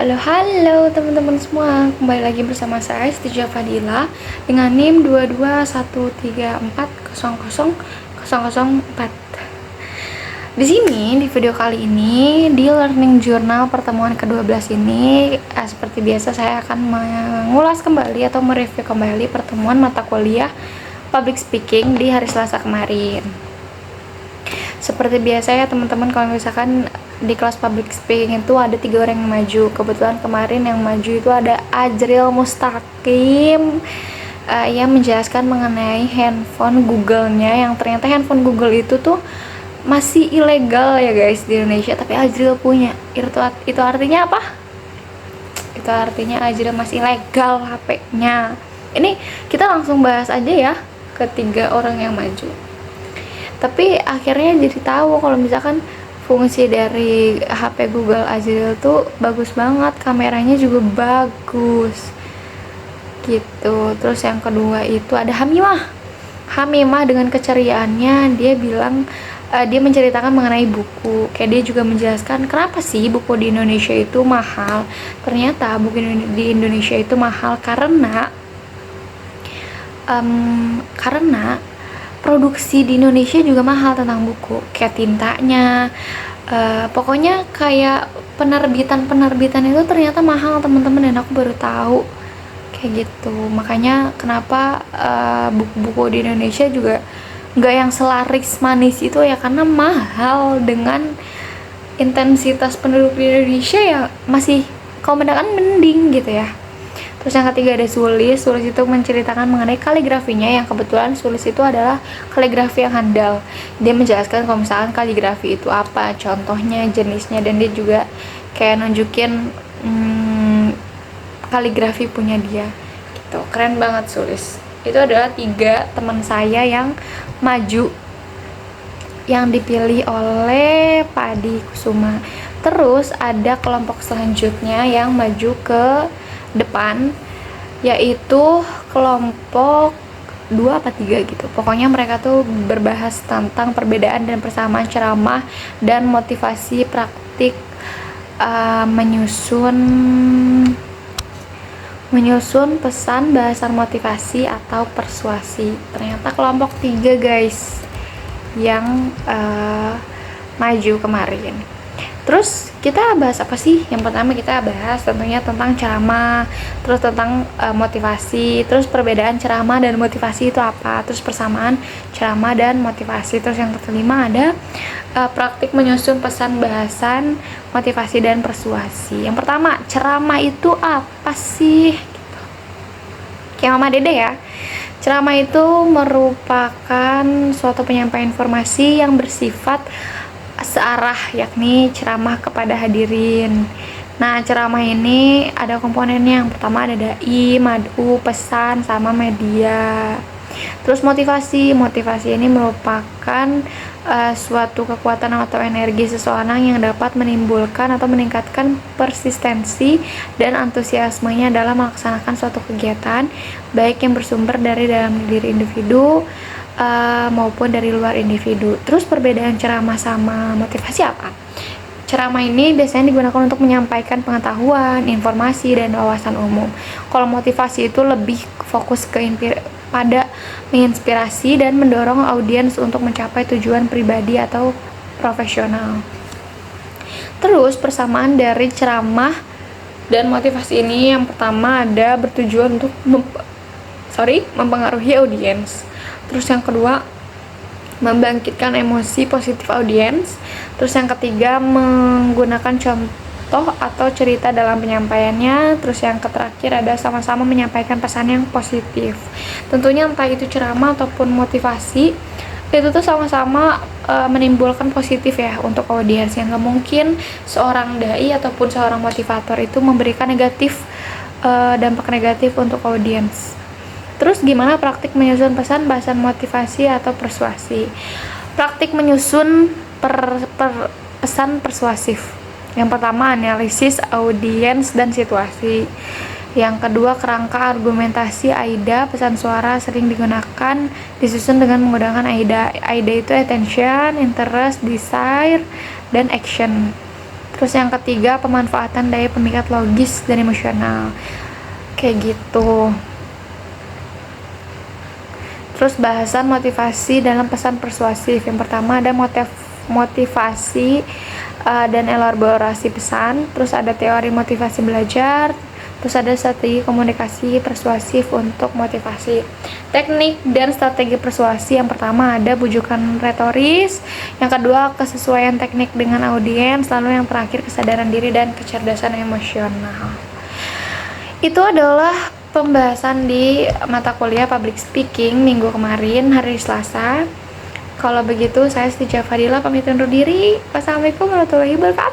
Halo halo teman-teman semua, kembali lagi bersama saya Stija Fadila dengan NIM 22134000004. Di sini di video kali ini di Learning Journal pertemuan ke-12 ini seperti biasa saya akan mengulas kembali atau mereview kembali pertemuan mata kuliah Public Speaking di hari Selasa kemarin. Seperti biasa ya teman-teman, kalau misalkan di kelas public speaking itu ada 3 orang yang maju. Kebetulan kemarin yang maju itu ada Ajril Mustaqim yang menjelaskan mengenai handphone Google-nya, yang ternyata handphone Google itu tuh masih ilegal ya guys di Indonesia, tapi Ajril punya. Itu artinya apa? Itu artinya Ajril masih legal HP-nya. Ini kita langsung bahas aja ya ketiga orang yang maju. Tapi akhirnya jadi tahu kalau misalkan fungsi dari HP Google Ajril tuh bagus banget, kameranya juga bagus gitu. Terus yang kedua itu ada Hamimah dengan keceriaannya dia bilang dia menceritakan mengenai buku. Kayak dia juga menjelaskan kenapa sih buku di Indonesia itu mahal. Ternyata buku di Indonesia itu mahal karena produksi di Indonesia juga mahal tentang buku, kayak tintanya, pokoknya kayak penerbitan itu ternyata mahal teman-teman, dan aku baru tahu kayak gitu. Makanya kenapa buku-buku di Indonesia juga nggak yang selaris manis itu ya, karena mahal. Dengan intensitas penduduk di Indonesia ya masih kalau mendakan mending gitu ya. Terus yang ketiga ada Sulis itu menceritakan mengenai kaligrafinya, yang kebetulan Sulis itu adalah kaligrafi yang handal. Dia menjelaskan kalau misalkan kaligrafi itu apa, contohnya, jenisnya, dan dia juga kayak nunjukin kaligrafi punya dia gitu. Keren banget Sulis. Itu adalah 3 teman saya yang maju, yang dipilih oleh Padi Kusuma. Terus ada kelompok selanjutnya yang maju ke depan, yaitu kelompok 2 apa 3 gitu. Pokoknya mereka tuh berbahas tentang perbedaan dan persamaan ceramah dan motivasi praktik menyusun pesan bahasan motivasi atau persuasi. Ternyata kelompok 3 guys yang maju kemarin. Terus kita bahas apa sih? Yang pertama kita bahas tentunya tentang ceramah, terus tentang motivasi, terus perbedaan ceramah dan motivasi itu apa, terus persamaan ceramah dan motivasi. Terus yang kelima ada praktik menyusun pesan bahasan motivasi dan persuasi. Yang pertama, ceramah itu apa sih? Gitu. Kayak Mama Dede ya. Ceramah itu merupakan suatu penyampaian informasi yang bersifat searah, yakni ceramah kepada hadirin. Nah, ceramah ini ada komponennya. Yang pertama ada dai, mad'u, pesan, sama media. Terus motivasi ini merupakan suatu kekuatan atau energi seseorang yang dapat menimbulkan atau meningkatkan persistensi dan antusiasmenya dalam melaksanakan suatu kegiatan, baik yang bersumber dari dalam diri individu maupun dari luar individu. Terus perbedaan ceramah sama motivasi apa? Ceramah ini biasanya digunakan untuk menyampaikan pengetahuan, informasi, dan wawasan umum. Kalau motivasi itu lebih fokus pada menginspirasi dan mendorong audiens untuk mencapai tujuan pribadi atau profesional. Terus persamaan dari ceramah dan motivasi ini, yang pertama ada bertujuan untuk mempengaruhi audiens. Terus yang kedua, membangkitkan emosi positif audiens. Terus yang ketiga, menggunakan contoh atau cerita dalam penyampaiannya. Terus yang terakhir ada sama-sama menyampaikan pesan yang positif. Tentunya entah itu ceramah ataupun motivasi, itu tuh sama-sama menimbulkan positif ya untuk audiens. Yang nggak mungkin seorang dai ataupun seorang motivator itu memberikan dampak negatif untuk audiens. Terus gimana praktik menyusun pesan bahasan motivasi atau persuasi? Praktik menyusun pesan persuasif. Yang pertama, analisis audiens dan situasi. Yang kedua, kerangka argumentasi AIDA. Pesan suara sering disusun dengan menggunakan AIDA. AIDA itu attention, interest, desire, dan action. Terus yang ketiga, pemanfaatan daya pemikat logis dan emosional. Kayak gitu. Terus bahasan motivasi dalam pesan persuasif. Yang pertama ada motivasi dan elaborasi pesan. Terus ada teori motivasi belajar. Terus ada strategi komunikasi persuasif untuk motivasi. Teknik dan strategi persuasi, yang pertama ada bujukan retoris, yang kedua kesesuaian teknik dengan audiens, lalu yang terakhir kesadaran diri dan kecerdasan emosional. Itu adalah pembahasan di mata kuliah public speaking minggu kemarin, hari Selasa. Kalau begitu, saya Siti Fadila pamit undur diri. Wassalamualaikum warahmatullahi wabarakatuh.